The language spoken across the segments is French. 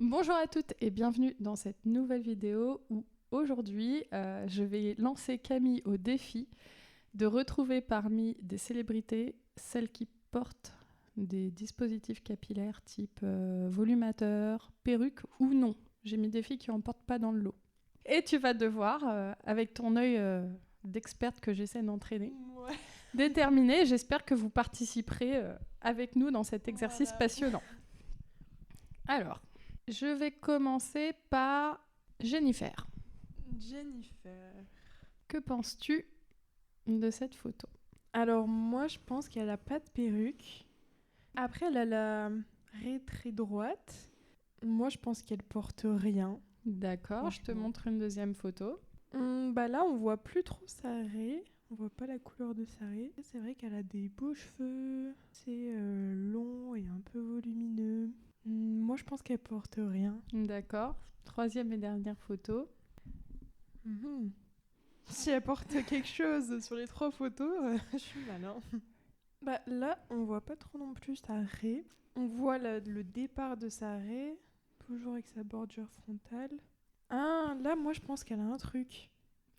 Bonjour à toutes et bienvenue dans cette nouvelle vidéo où aujourd'hui je vais lancer Camille au défi de retrouver parmi des célébrités celles qui portent des dispositifs capillaires type volumateur, perruque ou non. J'ai mis des filles qui en portent pas dans le lot. Et tu vas devoir, avec ton œil d'experte que j'essaie d'entraîner, déterminer. J'espère que vous participerez avec nous dans cet exercice passionnant. Alors, je vais commencer par Jennifer. Jennifer. Que penses-tu de cette photo ? Alors moi je pense qu'elle a pas de perruque. Après elle a la raie très droite. Moi je pense qu'elle porte rien. D'accord, je te montre une deuxième photo. Bah là on voit plus trop sa raie. On voit pas la couleur de sa raie. C'est vrai qu'elle a des beaux cheveux. C'est long et un peu volumineux. Moi je pense qu'elle porte rien. D'accord, troisième et dernière photo. Si elle porte quelque chose sur les trois photos, je suis malin. Bah là, on voit pas trop non plus sa raie. On voit le départ de sa raie, toujours avec sa bordure frontale. Ah, là, moi, je pense qu'elle a un truc.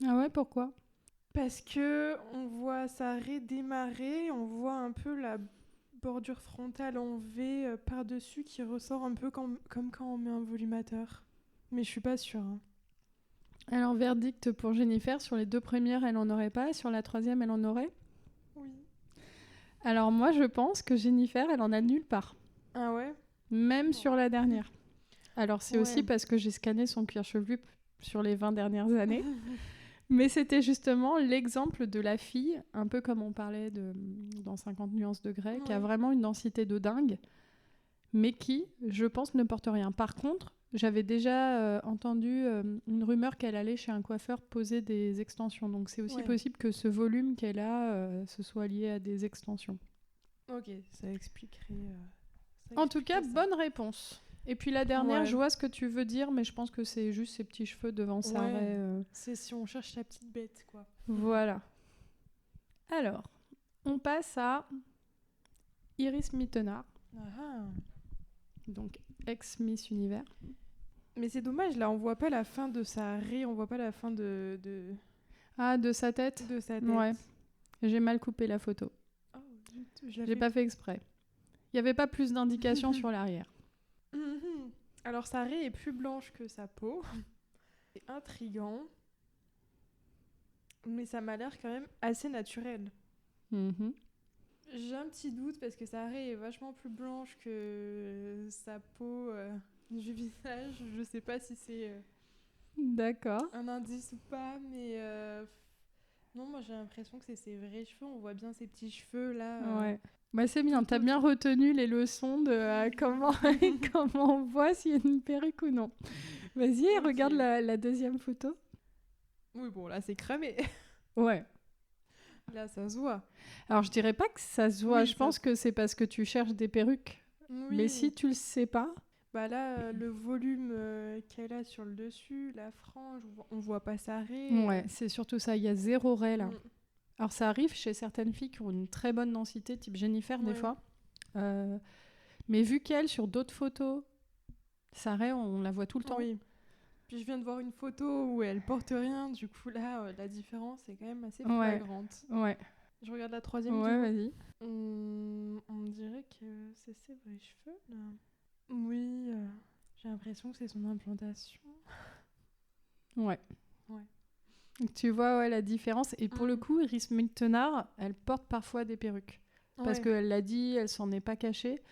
Ah ouais, pourquoi ? Parce que on voit sa raie démarrer, on voit un peu la bordure frontale en V par-dessus qui ressort un peu comme quand on met un volumateur. Mais je suis pas sûre. Hein. Alors, verdict pour Jennifer, sur les deux premières, elle en aurait pas, sur la troisième, elle en aurait ? Oui. Alors moi, je pense que Jennifer, elle en a nulle part. Ah ouais ? Même sur la dernière. Alors, c'est aussi parce que j'ai scanné son cuir chevelu sur les 20 dernières années. Mais c'était justement l'exemple de la fille, un peu comme on parlait dans 50 nuances de Grey, qui a vraiment une densité de dingue, mais qui, je pense, ne porte rien. Par contre, j'avais déjà entendu une rumeur qu'elle allait chez un coiffeur poser des extensions. Donc c'est aussi possible que ce volume qu'elle a se soit lié à des extensions. Ok, ça expliquerait... En tout cas, bonne réponse. Et puis la dernière, je vois ce que tu veux dire, mais je pense que c'est juste ses petits cheveux devant sa raie. C'est si on cherche la petite bête, quoi. Voilà. Alors, on passe à Iris Mittenard. Donc, ex-Miss Univers. Mais c'est dommage, là, on voit pas la fin de sa raie, on voit pas la fin de... Ah, de sa tête ? De sa tête. Ouais. J'ai mal coupé la photo. Oh, j'ai pas fait exprès. Il n'y avait pas plus d'indications sur l'arrière. Alors, sa raie est plus blanche que sa peau. C'est intriguant. Mais ça m'a l'air quand même assez naturel. J'ai un petit doute parce que sa raie est vachement plus blanche que sa peau du visage. Je sais pas si c'est D'accord. un indice ou pas, mais non, moi j'ai l'impression que c'est ses vrais cheveux. On voit bien ses petits cheveux là. Ouais. Bah c'est bien, t'as bien retenu les leçons de comment on voit s'il y a une perruque ou non. Vas-y, regarde la deuxième photo. Oui, bon, là c'est cramé. Ouais. Là, ça se voit. Alors, je dirais pas que ça se voit. Je pense que c'est parce que tu cherches des perruques. Oui. Mais si tu le sais pas... Bah là, le volume qu'elle a sur le dessus, la frange, on voit pas sa raie. Ouais, c'est surtout ça. Il y a zéro raie, là. Alors, ça arrive chez certaines filles qui ont une très bonne densité, type Jennifer, des fois. Mais vu qu'elle, sur d'autres photos, sa raie, on la voit tout le temps. Oui. Puis je viens de voir une photo où elle porte rien, du coup là, la différence est quand même assez flagrante. Ouais. Je regarde la troisième. Ouais, vas-y. On dirait que c'est ses vrais cheveux, là. Oui, j'ai l'impression que c'est son implantation. Ouais. Tu vois la différence. Et pour le coup, Iris Mittenard, elle porte parfois des perruques. Parce qu'elle l'a dit, elle s'en est pas cachée.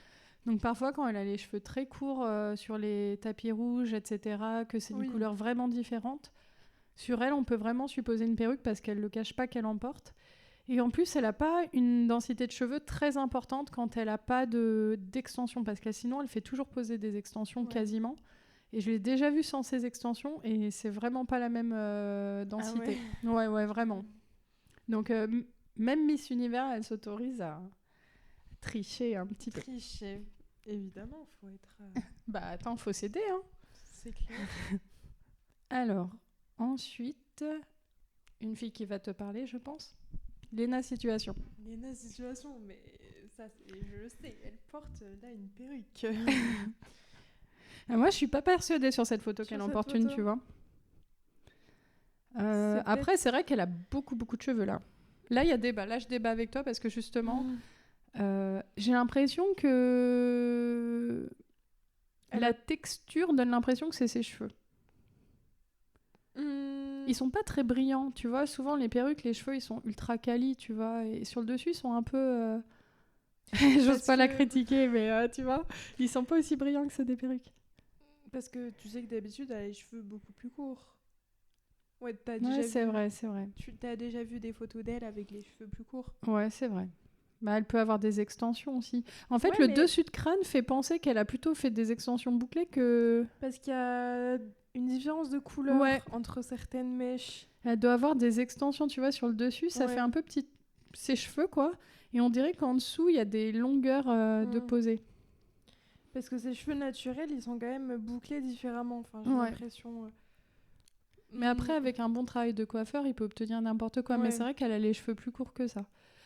Donc parfois, quand elle a les cheveux très courts sur les tapis rouges, etc., que c'est une couleur vraiment différente, sur elle, on peut vraiment supposer une perruque parce qu'elle ne le cache pas qu'elle en porte. Et en plus, elle n'a pas une densité de cheveux très importante quand elle n'a pas d'extension. Parce que sinon, elle fait toujours poser des extensions quasiment. Et je l'ai déjà vue sans ces extensions et c'est vraiment pas la même densité. Ah ouais, vraiment. Donc, même Miss Univers, elle s'autorise à tricher un petit peu. Tricher, évidemment, faut être... Bah attends, faut s'aider, hein. C'est clair. Alors, ensuite, une fille qui va te parler, je pense. Léna Situation. Léna Situation, mais ça, je le sais, elle porte là une perruque. Moi, je suis pas persuadée sur cette photo qu'elle emporte une, tu vois. Après, c'est vrai qu'elle a beaucoup de cheveux, là. Là, il y a débat. Là, je débat avec toi parce que, justement, j'ai l'impression que la texture donne l'impression que c'est ses cheveux. Ils sont pas très brillants, tu vois. Souvent, les perruques, les cheveux, ils sont ultra quali, tu vois. Et sur le dessus, ils sont un peu... J'ose pas la critiquer, mais tu vois, ils sont pas aussi brillants que ceux des perruques. Parce que tu sais que d'habitude, elle a les cheveux beaucoup plus courts. Ouais, c'est vrai. Tu t'as déjà vu des photos d'elle avec les cheveux plus courts? Ouais, c'est vrai. Bah, elle peut avoir des extensions aussi. En fait, le dessus de crâne fait penser qu'elle a plutôt fait des extensions bouclées que... Parce qu'il y a une différence de couleur entre certaines mèches. Elle doit avoir des extensions, tu vois, sur le dessus. Ça fait un peu petit... ses cheveux, quoi. Et on dirait qu'en dessous, il y a des longueurs de posée. Parce que ses cheveux naturels, ils sont quand même bouclés différemment. Enfin, j'ai l'impression... Mais après, avec un bon travail de coiffeur, il peut obtenir n'importe quoi. Mais c'est vrai qu'elle a les cheveux plus courts que ça.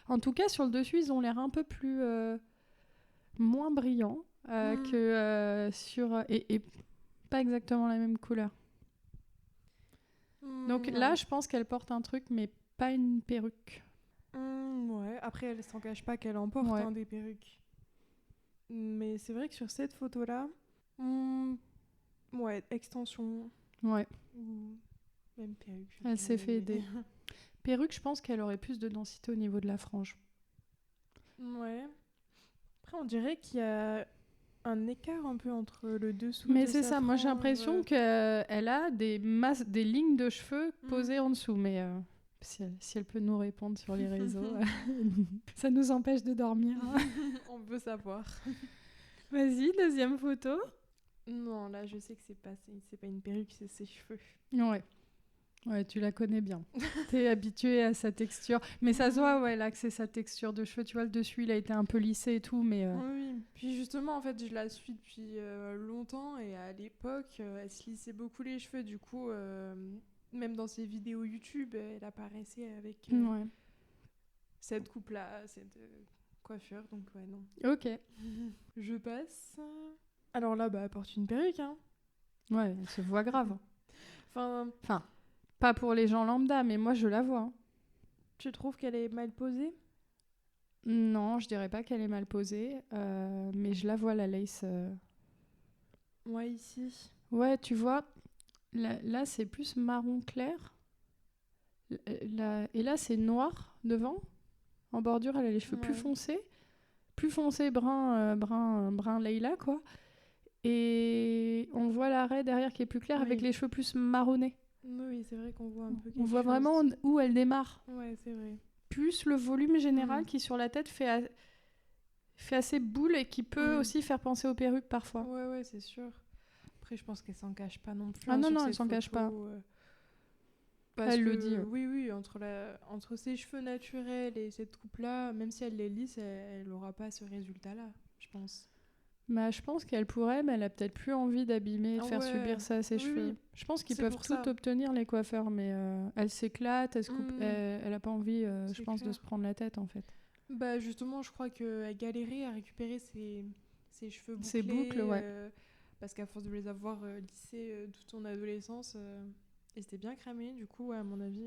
En tout cas, sur le dessus, ils ont l'air un peu plus... moins brillants que sur... Et pas exactement la même couleur. Donc là, je pense qu'elle porte un truc, mais pas une perruque. Ouais, après, elle s'en cache pas qu'elle en porte des perruques. Mais c'est vrai que sur cette photo-là, extension. Ouais. Même perruque. Elle s'est fait aider. Perruque, je pense qu'elle aurait plus de densité au niveau de la frange. Ouais. Après, on dirait qu'il y a un écart un peu entre le dessous mais de c'est sa ça, frange. Moi j'ai l'impression qu'elle a des lignes de cheveux posées en dessous. Mais si elle peut nous répondre sur les réseaux, ça nous empêche de dormir. On veut savoir. Vas-y, deuxième photo. Non, là je sais que c'est pas une perruque, c'est ses cheveux. Ouais, tu la connais bien. T'es habituée à sa texture. Mais ça se voit, là, que c'est sa texture de cheveux. Tu vois, le dessus, il a été un peu lissé et tout, mais... Oui, puis justement, en fait, je la suis depuis longtemps, et à l'époque, elle se lissait beaucoup les cheveux. Du coup, même dans ses vidéos YouTube, elle apparaissait avec cette coupe-là, cette coiffure, donc non. Ok. Je passe. Alors là, elle porte une perruque, hein. Ouais, elle se voit grave. Enfin... Pas pour les gens lambda, mais moi je la vois. Hein. Tu trouves qu'elle est mal posée ? Non, je dirais pas qu'elle est mal posée, mais je la vois la lace. Ouais, ici. Ouais, tu vois, là c'est plus marron clair. Et là c'est noir devant. En bordure, elle a les cheveux plus foncés, brun Leila, quoi. Et on voit l'arrêt derrière qui est plus clair avec les cheveux plus marronnés. Oui, c'est vrai qu'on voit un peu quelque On voit vraiment où elle démarre. Ouais, c'est vrai. Plus le volume général qui sur la tête fait assez boule et qui peut aussi faire penser aux perruques parfois. Ouais, c'est sûr. Après, je pense qu'elle s'en cache pas non plus. Ah non, elle s'en cache pas. Elle le dit. Oui, entre ses cheveux naturels et cette coupe-là, même si elle les lisse, elle n'aura pas ce résultat-là, je pense. Je pense qu'elle pourrait, mais elle a peut-être plus envie d'abîmer et de faire subir ça à ses cheveux. Oui. Je pense qu'ils peuvent tout obtenir, les coiffeurs, mais elle s'éclate, elle se coupe, elle a pas envie, je pense, de se prendre la tête, en fait. Justement, je crois qu'elle galérait à récupérer ses cheveux bouclés. Ses boucles, parce qu'à force de les avoir lissés toute son adolescence, et c'était bien cramé, du coup, à mon avis...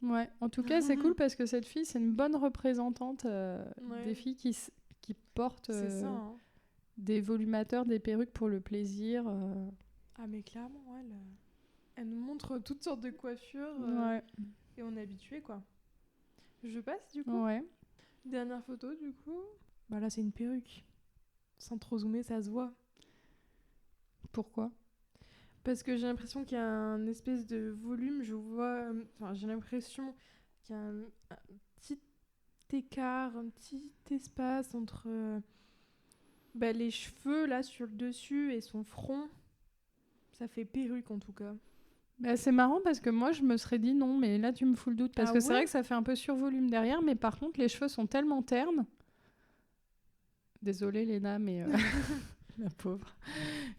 Ouais, en tout cas, c'est cool parce que cette fille, c'est une bonne représentante des filles qui portent... C'est ça, hein. Des volumateurs, des perruques pour le plaisir. Ah mais clairement, elle nous montre toutes sortes de coiffures et on est habitué, quoi. Je passe du coup. Ouais. Dernière photo du coup. Là c'est une perruque. Sans trop zoomer, ça se voit. Pourquoi ? Parce que j'ai l'impression qu'il y a un espèce de volume, j'ai l'impression qu'il y a un petit écart, un petit espace entre... les cheveux là sur le dessus et son front, ça fait perruque en tout cas. C'est marrant parce que moi je me serais dit non, mais là tu me fous le doute parce que c'est vrai que ça fait un peu survolume derrière, mais par contre les cheveux sont tellement ternes. Désolée Léna, mais la pauvre.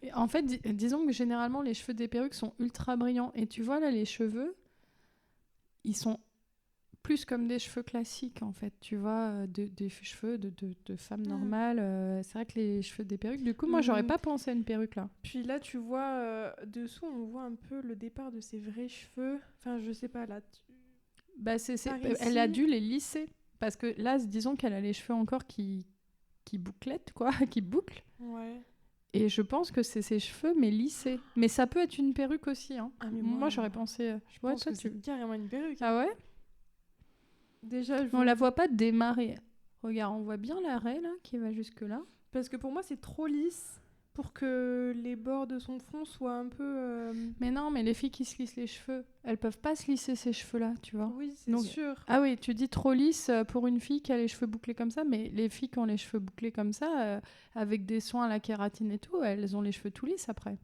Et en fait, disons que généralement les cheveux des perruques sont ultra brillants et tu vois là les cheveux, ils sont plus comme des cheveux classiques, en fait, tu vois, des cheveux de femme normale. C'est vrai que les cheveux des perruques, du coup, moi, j'aurais pas pensé à une perruque, là. Puis là, tu vois, dessous, on voit un peu le départ de ses vrais cheveux. Enfin, je sais pas, là... Bah, Par elle a ici. dû les lisser. Parce que là, disons qu'elle a les cheveux encore qui bouclettent, quoi, qui bouclent. Ouais. Et je pense que c'est ses cheveux, mais lissés. Mais ça peut être une perruque aussi, hein. Ah, mais Moi, j'aurais pensé... Je pense que c'est carrément une perruque. Ah ouais? Déjà, On la voit pas démarrer. Regarde, on voit bien l'arrêt, là, qui va jusque-là. Parce que pour moi, c'est trop lisse pour que les bords de son front soient un peu... Mais non, mais les filles qui se lissent les cheveux, elles peuvent pas se lisser ces cheveux-là, tu vois. Oui, c'est Donc... sûr. Ah oui, tu dis trop lisse pour une fille qui a les cheveux bouclés comme ça, mais les filles qui ont les cheveux bouclés comme ça, avec des soins à la kératine et tout, elles ont les cheveux tout lisses après.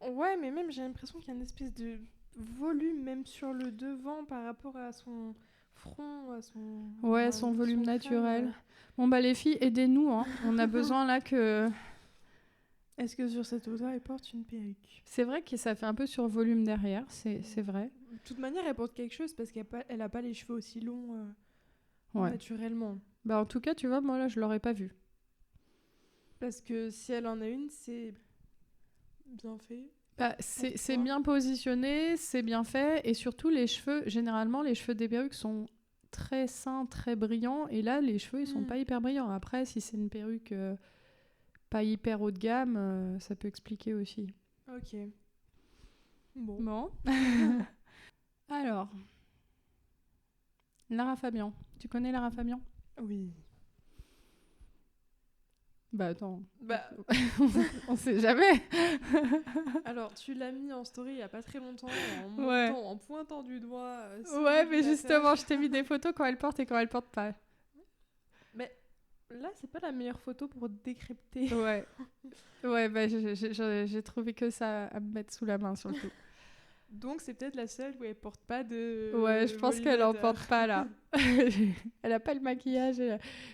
Ouais, mais même j'ai l'impression qu'il y a une espèce de volume même sur le devant par rapport à son front, à son... Ouais, son volume son naturel. crâne. Bon bah les filles, aidez-nous, hein. On a besoin là que... Est-ce que sur cette photo, elle porte une perruque? C'est vrai que ça fait un peu sur volume derrière, c'est vrai. De toute manière, elle porte quelque chose parce qu'elle a pas les cheveux aussi longs Ouais. naturellement. Bah en tout cas, tu vois, moi là, je l'aurais pas vue. Parce que si elle en a une, c'est bien fait. Bah, c'est bien positionné, c'est bien fait, et surtout les cheveux, généralement les cheveux des perruques sont très sains, très brillants, et là les cheveux ils sont pas hyper brillants. Après, si c'est une perruque pas hyper haut de gamme, ça peut expliquer aussi. Ok. Bon. Alors, Lara Fabian. Tu connais Lara Fabian? Oui. Bah attends, Bah, on sait jamais. alors, tu l'as mis en story il y a pas très longtemps Ouais. en pointant du doigt. Ouais, mais justement, je t'ai mis des photos quand elle porte et quand elle porte pas. Mais là, c'est pas la meilleure photo pour décrypter. Ouais. Ouais, bah j'ai trouvé que ça à me mettre sous la main surtout. Donc, c'est peut-être la seule où elle porte pas de. Ouais, je pense qu'elle en porte pas là. Elle a pas le maquillage.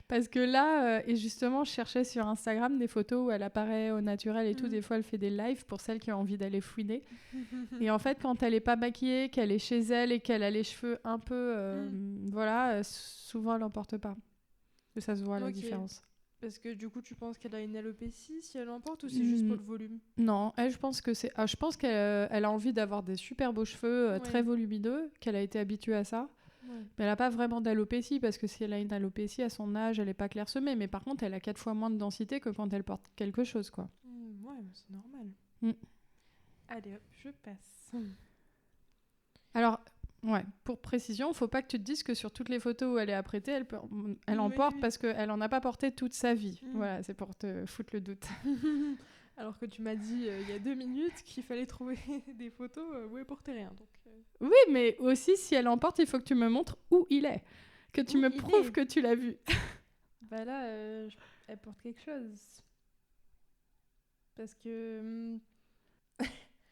Parce que là, et justement, je cherchais sur Instagram des photos où elle apparaît au naturel et tout. Des fois, elle fait des lives pour celles qui ont envie d'aller fouiner. Et en fait, quand elle est pas maquillée, qu'elle est chez elle et qu'elle a les cheveux un peu. Voilà, souvent elle en porte pas. Et ça se voit la différence. Parce que du coup, tu penses qu'elle a une alopécie si elle en porte ou c'est juste pour le volume? Non, elle, je pense que c'est. Je pense qu'elle a envie d'avoir des super beaux cheveux très volumineux, qu'elle a été habituée à ça. Ouais. Mais elle n'a pas vraiment d'alopécie parce que si elle a une alopécie à son âge, elle n'est pas clairsemée. Mais par contre, elle a 4 fois moins de densité que quand elle porte quelque chose, quoi. Ouais, c'est normal. Allez hop, je passe. Alors. Ouais, pour précision, faut pas que tu te dises que sur toutes les photos où elle est apprêtée, elle en porte parce qu'elle en a pas porté toute sa vie. Voilà, c'est pour te foutre le doute. Alors que tu m'as dit il y a 2 minutes qu'il fallait trouver des photos où elle portait rien. Donc, Oui, mais aussi si elle en porte, il faut que tu me montres où il est. Que tu me prouves que tu l'as vu. Bah là, elle porte quelque chose. Parce que...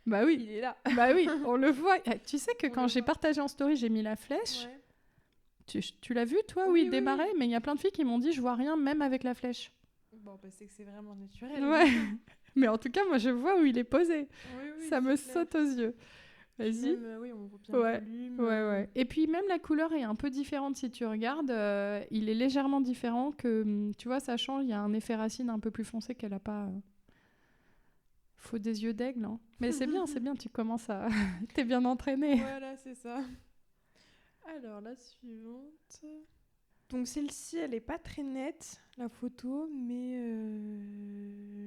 Bah oui. Il est là. Bah oui, on le voit. Tu sais que quand j'ai partagé en story, j'ai mis la flèche. Ouais. Tu l'as vu, toi, où il démarrait? Mais il y a plein de filles qui m'ont dit, je vois rien, même avec la flèche. Bon, bah c'est que c'est vraiment naturel. Ouais. Mais en tout cas, moi, je vois où il est posé. Oui, ça me saute aux yeux. Vas-y. Même, oui, on voit bien le volume. Ouais. Et puis, même la couleur est un peu différente si tu regardes. Il est légèrement différent que... Tu vois, ça change. Il y a un effet racine un peu plus foncé qu'elle n'a pas... Faut des yeux d'aigle, hein. Mais c'est bien, tu commences à... T'es bien entraînée. Voilà, c'est ça. Alors, la suivante... Donc, celle-ci, elle est pas très nette, la photo, mais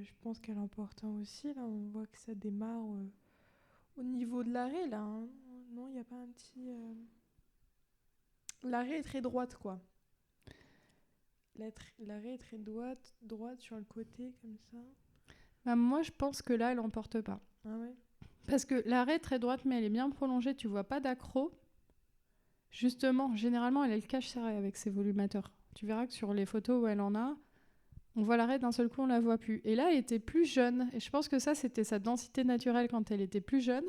je pense qu'elle en porte un aussi. Là, on voit que ça démarre au niveau de l'arrêt, là. Hein. Non, il n'y a pas un petit... L'arrêt est très droite, quoi. L'arrêt est très droite sur le côté, comme ça. Bah, moi, je pense que là, elle en porte pas. Ah ouais. Parce que l'arrêt est très droite, mais elle est bien prolongée. Tu vois pas d'accro. Justement, généralement, elle cache serré avec ses volumateurs. Tu verras que sur les photos où elle en a, on voit l'arrêt d'un seul coup, on la voit plus. Et là, elle était plus jeune. Et je pense que ça, c'était sa densité naturelle quand elle était plus jeune.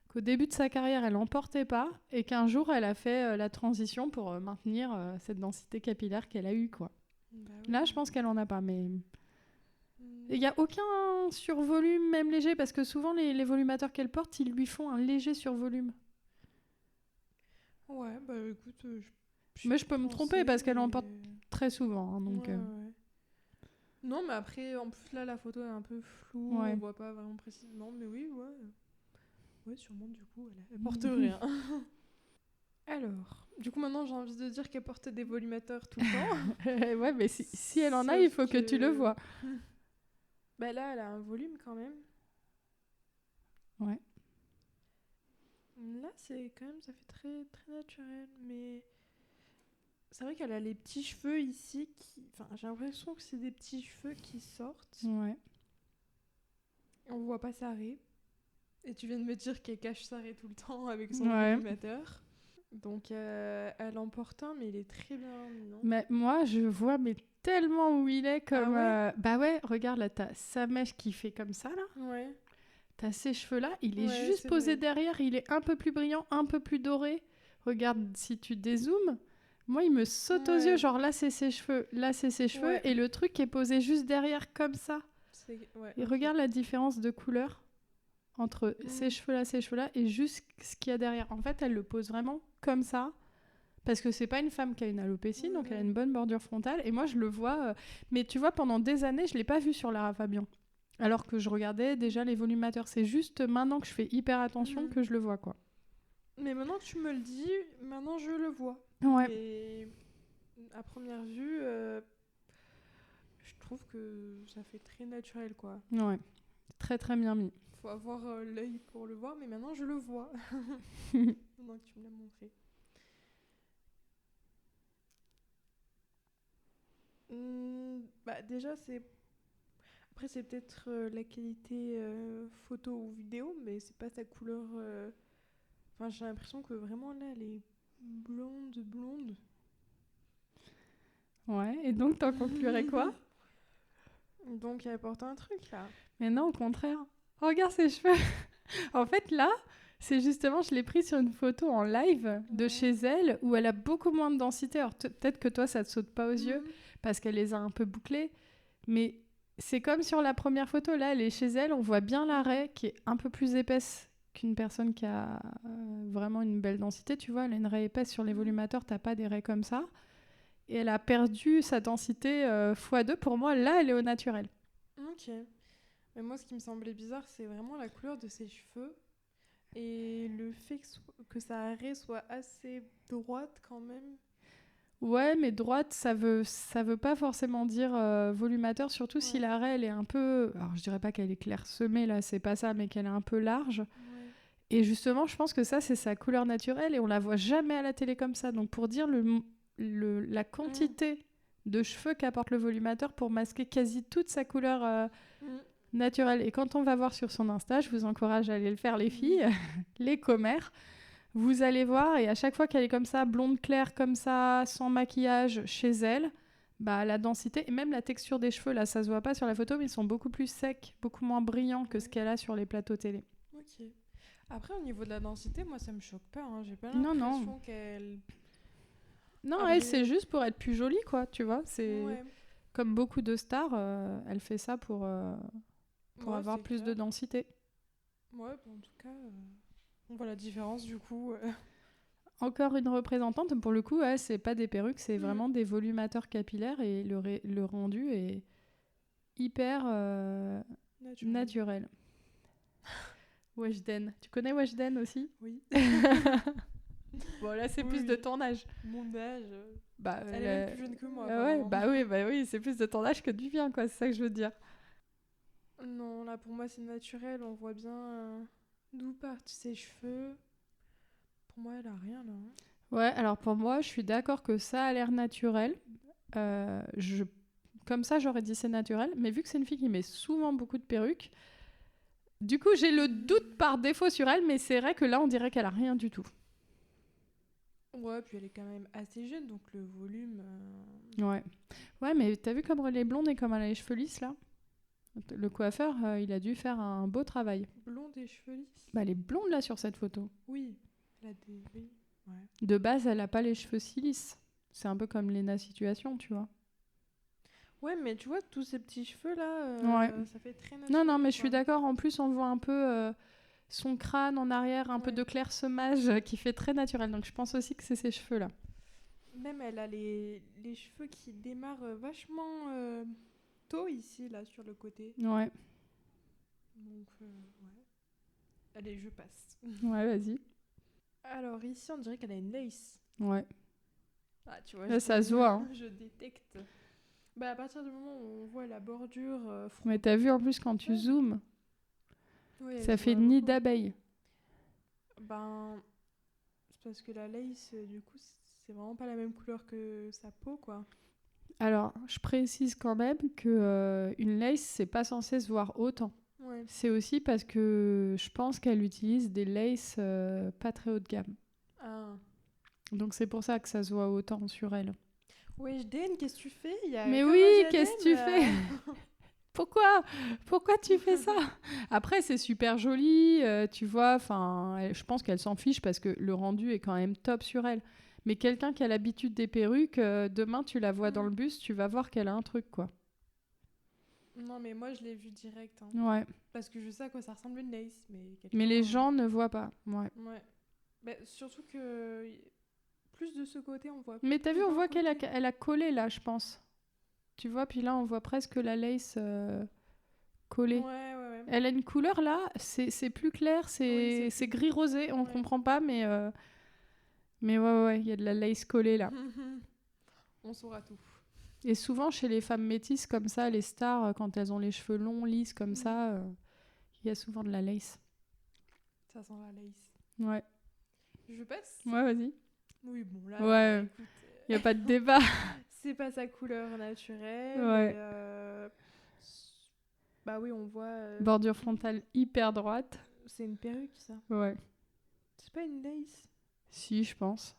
Qu'au début de sa carrière, elle n'en portait pas. Et qu'un jour, elle a fait la transition pour maintenir cette densité capillaire qu'elle a eue, quoi. Bah oui. Là, je pense qu'elle en a pas, mais... Il n'y a aucun survolume, même léger, parce que souvent, les volumateurs qu'elle porte, ils lui font un léger survolume. Ouais, bah écoute, mais je peux me tromper parce qu'elle en porte très souvent. Hein, donc, ouais. Non, mais après, en plus, là, la photo est un peu floue, on voit pas vraiment précisément. Mais oui, ouais, sûrement, du coup, elle porte rien. Alors, du coup, maintenant, j'ai envie de dire qu'elle porte des volumateurs tout le temps. Ouais, mais si elle en a, il faut que tu le vois. Bah là, elle a un volume quand même. Ouais. Là, c'est quand même, ça fait très, très naturel, mais c'est vrai qu'elle a les petits cheveux ici qui... Enfin, j'ai l'impression que c'est des petits cheveux qui sortent. Ouais. On voit pas Saré. Et tu viens de me dire qu'elle cache Saré tout le temps avec son volumateur. Donc, elle en porte un, mais il est très bien mis, non ? Mais moi, je vois tellement où il est comme... Bah ouais, regarde là, t'as sa mèche qui fait comme ça, là. Ouais. T'as ces cheveux-là, il est juste posé derrière, il est un peu plus brillant, un peu plus doré. Regarde, si tu dézoomes, moi, il me saute aux yeux. Genre là, c'est ses cheveux, là, c'est ses cheveux. Et le truc est posé juste derrière, comme ça. Et regarde la différence de couleur entre ces cheveux-là, et juste ce qu'il y a derrière. En fait, elle le pose vraiment comme ça. Parce que c'est pas une femme qui a une alopécie, donc elle a une bonne bordure frontale. Et moi, je le vois... Mais tu vois, pendant des années, je l'ai pas vu sur Lara Fabian. Alors que je regardais déjà les volumateurs. C'est juste maintenant que je fais hyper attention que je le vois, quoi. Mais maintenant que tu me le dis, maintenant je le vois. Ouais. Et à première vue, je trouve que ça fait très naturel, quoi. Ouais. Très, très bien mis. Faut avoir l'œil pour le voir, mais maintenant je le vois. Maintenant que tu me l'as montré. Bah déjà, c'est... Après, c'est peut-être la qualité photo ou vidéo, mais c'est pas sa couleur... Enfin, j'ai l'impression que vraiment, là, elle est blonde. Ouais, et donc t'en conclurais quoi ? Donc, elle porte un truc, là. Mais non, au contraire. Regarde ses cheveux. En fait, là, c'est justement, je l'ai pris sur une photo en live de chez elle, où elle a beaucoup moins de densité. Alors, peut-être que toi, ça te saute pas aux yeux, parce qu'elle les a un peu bouclés, mais... C'est comme sur la première photo, là, elle est chez elle, on voit bien la raie qui est un peu plus épaisse qu'une personne qui a vraiment une belle densité, tu vois, elle a une raie épaisse sur les volumateurs, t'as pas des raies comme ça. Et elle a perdu sa densité x2. Pour moi, là, elle est au naturel. Ok. Mais moi, ce qui me semblait bizarre, c'est vraiment la couleur de ses cheveux et le fait que sa raie soit assez droite quand même. Ouais, mais droite, ça veut pas forcément dire volumateur, surtout si la raie, elle est un peu... Alors, je dirais pas qu'elle est clairsemée, là, c'est pas ça, mais qu'elle est un peu large. Ouais. Et justement, je pense que ça, c'est sa couleur naturelle et on la voit jamais à la télé comme ça. Donc, pour dire la quantité de cheveux qu'apporte le volumateur pour masquer quasi toute sa couleur naturelle. Et quand on va voir sur son Insta, je vous encourage à aller le faire, les filles, les commères, vous allez voir, et à chaque fois qu'elle est comme ça, blonde claire comme ça, sans maquillage chez elle, bah, la densité et même la texture des cheveux, là, ça se voit pas sur la photo, mais ils sont beaucoup plus secs, beaucoup moins brillants que ce qu'elle a sur les plateaux télé. Ok. Après, au niveau de la densité, moi, ça me choque pas. Hein. J'ai pas l'impression qu'elle... Non, elle, c'est juste pour être plus jolie, quoi, tu vois. C'est comme beaucoup de stars, elle fait ça pour avoir plus de densité. Ouais, en tout cas... On voit la différence du coup. Encore une représentante, pour le coup, c'est pas des perruques, c'est vraiment des volumateurs capillaires et le rendu est hyper naturel. Weshden. Tu connais Weshden aussi ? Oui. Bon, là, c'est plus de ton âge. Mon âge. Elle est même plus jeune que moi. Oui, c'est plus de ton âge que du bien, quoi. C'est ça que je veux dire. Non, là, pour moi, c'est naturel. On voit bien d'où partent ses cheveux. Pour moi, elle a rien, là. Hein. Ouais, alors pour moi, je suis d'accord que ça a l'air naturel. Comme ça, j'aurais dit c'est naturel. Mais vu que c'est une fille qui met souvent beaucoup de perruques, du coup, j'ai le doute par défaut sur elle. Mais c'est vrai que là, on dirait qu'elle a rien du tout. Ouais, puis elle est quand même assez jeune, donc le volume... Ouais, mais t'as vu comme elle est blonde et comme elle a les cheveux lisses, là ? Le coiffeur, il a dû faire un beau travail. Blonde et cheveux lisses ? Bah, elle est blonde, là, sur cette photo. Oui, elle a des... Oui. Ouais. De base, elle a pas les cheveux si lisses. C'est un peu comme Léna Situation, tu vois. Ouais, mais tu vois, tous ces petits cheveux là, ça fait très naturel. Non, mais je suis d'accord. En plus, on voit un peu son crâne en arrière, un peu de clairsemage qui fait très naturel. Donc je pense aussi que c'est ses cheveux là. Même elle a les cheveux qui démarrent vachement tôt ici, là, sur le côté. Ouais. Donc, ouais. Allez, je passe. Ouais, vas-y. Alors ici, on dirait qu'elle a une lace. Ouais. Ah, tu vois, Là, ça se voit. Hein. Je détecte. Bah, à partir du moment où on voit la bordure... Mais t'as vu en plus quand tu zoomes, ça fait beaucoup. nid d'abeille. Ben, c'est parce que la lace, du coup, c'est vraiment pas la même couleur que sa peau, quoi. Alors, je précise quand même que une lace, c'est pas censé se voir autant. Ouais. C'est aussi parce que je pense qu'elle utilise des laces pas très haut de gamme. Ah. Donc c'est pour ça que ça se voit autant sur elle. Ouais, Den, qu'est-ce que tu fais? Mais oui, qu'est-ce que tu fais? Pourquoi tu fais ça? Après, c'est super joli, tu vois. Enfin, je pense qu'elle s'en fiche parce que le rendu est quand même top sur elle. Mais quelqu'un qui a l'habitude des perruques, demain tu la vois dans le bus, tu vas voir qu'elle a un truc, quoi. Non, mais moi je l'ai vu direct. Hein. Ouais. Parce que je sais à quoi ça ressemble une lace. Mais les gens ne voient pas. Ouais. Bah, surtout que plus de ce côté, on voit. Mais t'as vu, on voit qu'elle a collé là, je pense. Tu vois, puis là, on voit presque la lace collée. Ouais. Elle a une couleur là, c'est plus clair, c'est gris rosé, on comprend pas, mais ouais, il y a de la lace collée là. On saura tout. Et souvent, chez les femmes métisses comme ça, les stars, quand elles ont les cheveux longs, lisses comme ça, il y a souvent de la lace. Ça sent la lace. Ouais. Je passe? Ouais, vas-y. Oui, bon, là, ouais. Écoute, il n'y a pas de débat. C'est pas sa couleur naturelle. Ouais. Bah oui, on voit... Bordure frontale hyper droite. C'est une perruque, ça. Ouais. C'est pas une lace? Si, je pense.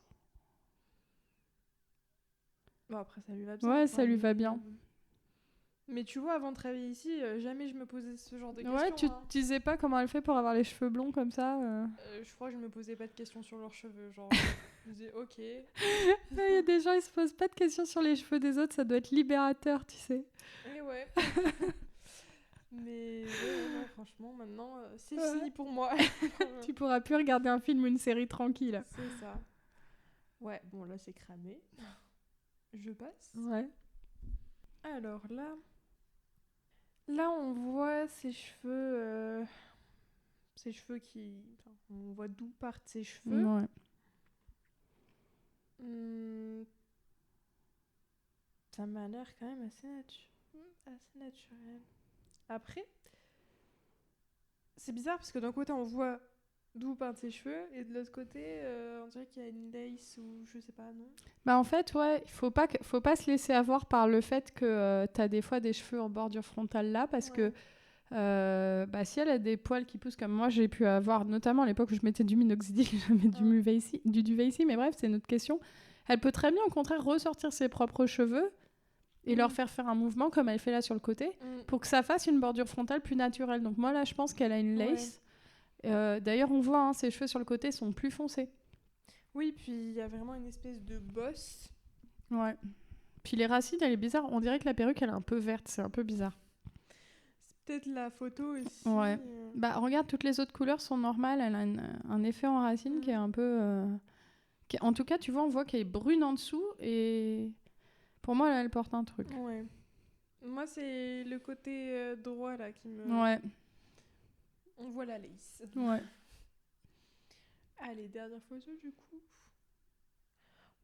Bon, après, ça lui va bien. Ouais, ça lui va bien. Mais tu vois, avant de travailler ici, jamais je me posais ce genre de questions. Ouais, tu te disais pas comment elle fait pour avoir les cheveux blonds comme ça Je crois que je me posais pas de questions sur leurs cheveux. Genre, je me disais, ok. Il y a des gens, ils se posent pas de questions sur les cheveux des autres, ça doit être libérateur, tu sais. Et ouais. Mais non, franchement, maintenant, c'est fini pour moi. Tu pourras plus regarder un film ou une série tranquille. C'est ça. Ouais, bon, là, c'est cramé. Je passe. Ouais. Alors là, on voit ses cheveux qui... Enfin, on voit d'où partent ses cheveux. Ouais. Ça m'a l'air quand même assez naturel. Après, c'est bizarre parce que d'un côté, on voit d'où partent ses cheveux et de l'autre côté, on dirait qu'il y a une lace ou je sais pas, non? Bah en fait, ouais, il faut pas se laisser avoir par le fait que t'as des fois des cheveux en bordure frontale là, parce que si elle a des poils qui poussent comme moi, j'ai pu avoir, notamment à l'époque où je mettais du minoxidil, je mets du duvet ici, mais bref, c'est une autre question. Elle peut très bien, au contraire, ressortir ses propres cheveux et leur faire un mouvement comme elle fait là sur le côté, pour que ça fasse une bordure frontale plus naturelle. Donc moi là, je pense qu'elle a une lace. D'ailleurs, on voit, ses cheveux sur le côté sont plus foncés. Oui, puis il y a vraiment une espèce de bosse. Ouais. Puis les racines, elle est bizarre. On dirait que la perruque, elle est un peu verte. C'est un peu bizarre. C'est peut-être la photo aussi. Ouais. Bah, regarde, toutes les autres couleurs sont normales. Elle a un effet en racine qui est un peu... En tout cas, tu vois, on voit qu'elle est brune en dessous. Et pour moi, là, elle porte un truc. Ouais. Moi, c'est le côté droit, là, qui me... Ouais. On voit la lace. Ouais. Allez, dernière photo du coup.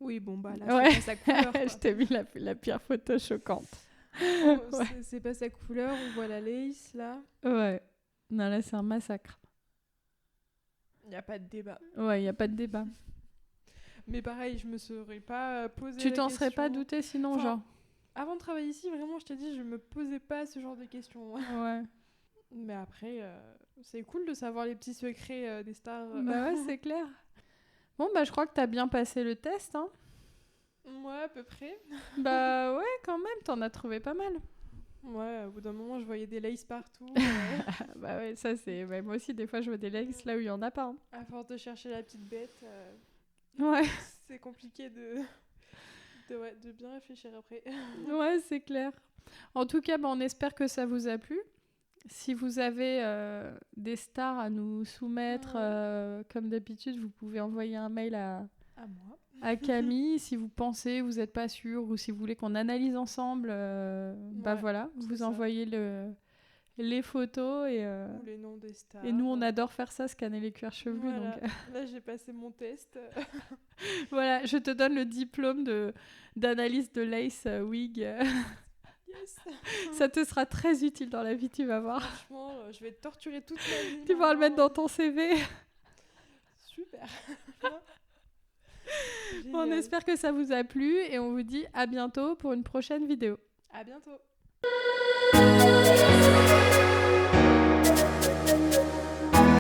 Oui, bon, bah là, ouais. c'est pas sa couleur. Je t'ai mis la pire photo choquante. C'est pas sa couleur, on voit la lace là. Ouais. Non, là, c'est un massacre. Il n'y a pas de débat. Ouais, il n'y a pas de débat. Mais pareil, je me serais pas posé la question. Tu t'en question. serais pas douté sinon, genre Avant de travailler ici, vraiment, je t'ai dit, je me posais pas ce genre de questions. Ouais. Mais après, c'est cool de savoir les petits secrets des stars. Bah ouais, c'est clair. Bon, bah je crois que t'as bien passé le test, hein. Ouais, à peu près. Bah ouais, quand même, t'en as trouvé pas mal. Ouais, au bout d'un moment, je voyais des laces partout. Bah ouais, ça c'est... Ouais, moi aussi, des fois, je vois des laces là où il y en a pas. Hein. À force de chercher la petite bête, ouais. C'est compliqué de bien réfléchir après. Ouais, c'est clair. En tout cas, bah, on espère que ça vous a plu. Si vous avez des stars à nous soumettre, comme d'habitude, vous pouvez envoyer un mail à moi. À Camille, si vous pensez, vous n'êtes pas sûr, ou si vous voulez qu'on analyse ensemble, voilà, vous envoyez les photos ou les noms des stars. Et nous, on adore faire ça, scanner les cuirs chevelus. Voilà. Donc, là, j'ai passé mon test. voilà, je te donne le diplôme d'analyse de lace wig. Yes. Ça te sera très utile dans la vie, tu vas voir. Franchement, je vais te torturer toute ma vie. Tu vas le mettre dans ton CV. Super. On espère que ça vous a plu et on vous dit à bientôt pour une prochaine vidéo. À bientôt.